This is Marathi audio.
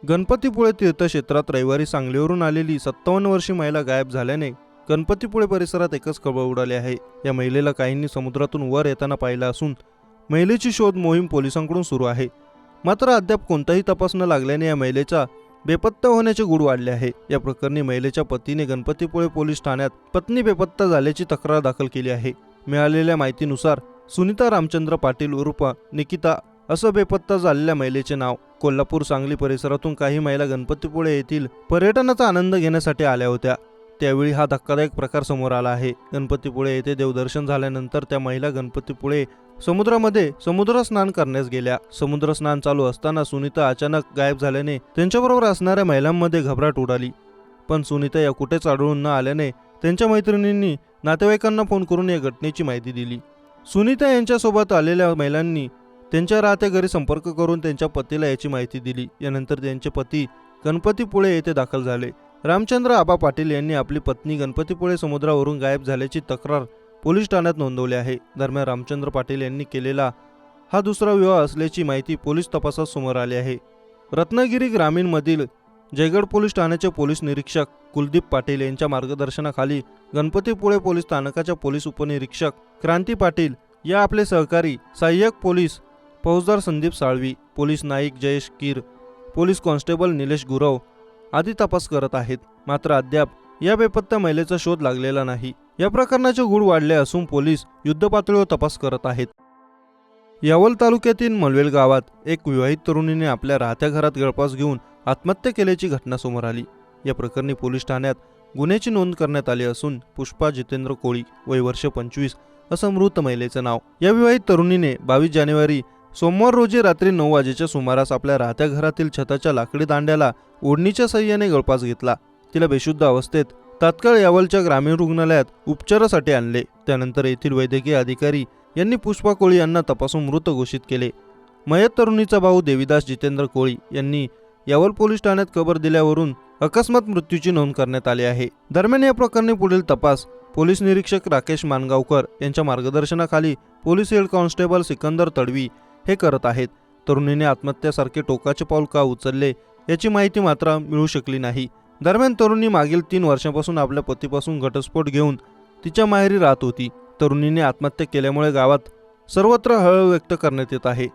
गणपतीपुळे तीर्थक्षेत्रात रविवारी सांगलीवरून आलेली 57 वर्षीय महिला गायब झाल्याने गणपतीपुळे परिसरात एकच खळबळ उडाली आहे। या महिलेला काहींनी समुद्रातून वर येताना पाहिलं असून महिलेची शोध मोहीम पोलिसांकडून सुरू आहे। मात्र अद्याप कोणताही तपास न लागल्याने या महिलेचा बेपत्ता होण्याचे गूढ वाढले आहे। या प्रकरणी महिलेच्या पतीने गणपतीपुळे पोलीस ठाण्यात पत्नी बेपत्ता झाल्याची तक्रार दाखल केली आहे। मिळालेल्या माहितीनुसार सुनीता रामचंद्र पाटील उर्फ निकिता असं बेपत्ता झालेल्या महिलेचे नाव। कोल्हापूर सांगली परिसरातून काही महिला गणपतीपुळे येथील पर्यटनाचा आनंद घेण्यासाठी आल्या होत्या। त्यावेळी हा धक्कादायक प्रकार समोर आला आहे। गणपतीपुळे येथे देवदर्शन झाल्यानंतर त्या महिला गणपतीपुळे समुद्रामध्ये समुद्र स्नान करण्यास गेल्या। समुद्र स्नान चालू असताना सुनीता अचानक गायब झाल्याने त्यांच्याबरोबर असणाऱ्या महिलांमध्ये घबराट उडाली। पण सुनीता या कुठेच आढळून न आल्याने त्यांच्या मैत्रिणींनी नातेवाईकांना फोन करून या घटनेची माहिती दिली। सुनीता यांच्यासोबत आलेल्या महिलांनी त्यांच्या राहत्या घरी संपर्क करून त्यांच्या पतीला याची माहिती दिली। यानंतर त्यांचे पती गणपतीपुळे येथे दाखल झाले। रामचंद्र आबा पाटील यांनी आपली पत्नी गणपतीपुळे समुद्रावरून गायब झाल्याची तक्रार पोलीस ठाण्यात नोंदवली आहे। दरम्यान रामचंद्र पाटील यांनी केलेला हा दुसरा विवाह असल्याची माहिती पोलीस तपासात समोर आली आहे। रत्नागिरी ग्रामीण मधील जयगड पोलीस ठाण्याचे पोलीस निरीक्षक कुलदीप पाटील यांच्या मार्गदर्शनाखाली गणपतीपुळे पोलीस स्थानकाच्या पोलीस उपनिरीक्षक क्रांती पाटील या आपले सहकारी सहाय्यक पोलीस फौजदार Sandeep Salvi, police Naik Jayesh Keer, police constable Nilesh Gurav आदी तपास करत आहेत। मात्र अद्याप या बेपत्ता महिलेचा शोध लागलेला नाही। या प्रकरणाचे गूढ वाढले असून पोलीस युद्धपातळीवर तपास करत आहेत। यावल तालुक्यातील मलवेल गावात एक विवाहित तरुणीने आपल्या राहत्या घरात गळफास घेऊन आत्महत्या केल्याची घटना समोर आली। या प्रकरणी पोलीस ठाण्यात गुन्ह्याची नोंद करण्यात आली असून पुष्पा जितेंद्र कोळी वय वर्ष 25 असं मृत महिलेचं नाव। या विवाहित तरुणीने 22 जानेवारी सोमवार रोजी रात्री 9 वाजेच्या सुमारास आपल्या राहत्या घरातील छताच्या लाकडी दांड्याला ओढणीच्या साहाय्याने गळफास घेतला। तिला बेशुद्ध अवस्थेत तात्काळ यावलच्या ग्रामीण रुग्णालयात उपचारासाठी आणले। त्यानंतर येथील वैद्यकीय अधिकारी यांनी पुष्पा कोळी यांना तपासून मृत घोषित केले। मयत तरुणीचा भाऊ देविदास जितेंद्र कोळी यांनी यावल पोलीस ठाण्यात खबर दिल्यावरून अकस्मात मृत्यूची नोंद करण्यात आली आहे। दरम्यान या प्रकरणी पुढील तपास पोलीस निरीक्षक राकेश मानगावकर यांच्या मार्गदर्शनाखाली police head constable Sikandar Tadvi हे करत आहेत। तरुणीने आत्महत्यासारखे टोकाचे पाऊल का उचलले याची माहिती मात्र मिळू शकली नाही। दरम्यान तरुणी मागील 3 वर्षांपासून आपल्या पतीपासून घटस्फोट घेऊन तिच्या माहेरी राहत होती। तरुणीने आत्महत्या केल्यामुळे गावात सर्वत्र हळहळ व्यक्त करण्यात येत आहे।